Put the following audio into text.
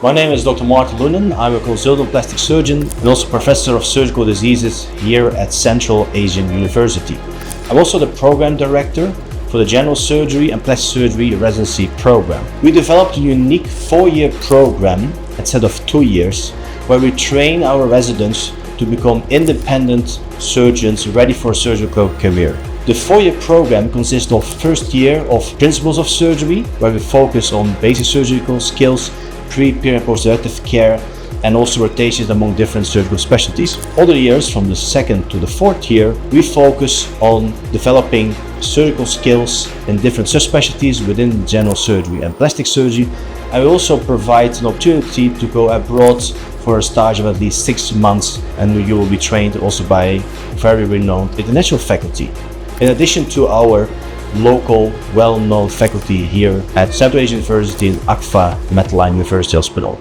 My name is Dr. Martain Loonen. I'm a consultant plastic surgeon and also professor of surgical diseases here at Central Asian University. I'm also the program director for the general surgery and plastic surgery residency program. We developed a unique 4-year program instead of 2 years where we train our residents to become independent surgeons ready for a surgical career. The 4-year program consists of first year of principles of surgery, where we focus on basic surgical skills, pre, peer and post-operative care, and also rotations among different surgical specialties. Other years, from the 2nd to the 4th year, we focus on developing surgical skills in different subspecialties within general surgery and plastic surgery. And we also provide an opportunity to go abroad for a stage of at least 6 months, and you will be trained also by very renowned international faculty. In addition to our local, well-known faculty here at Central Asian University and AKFA Medline University Hospital.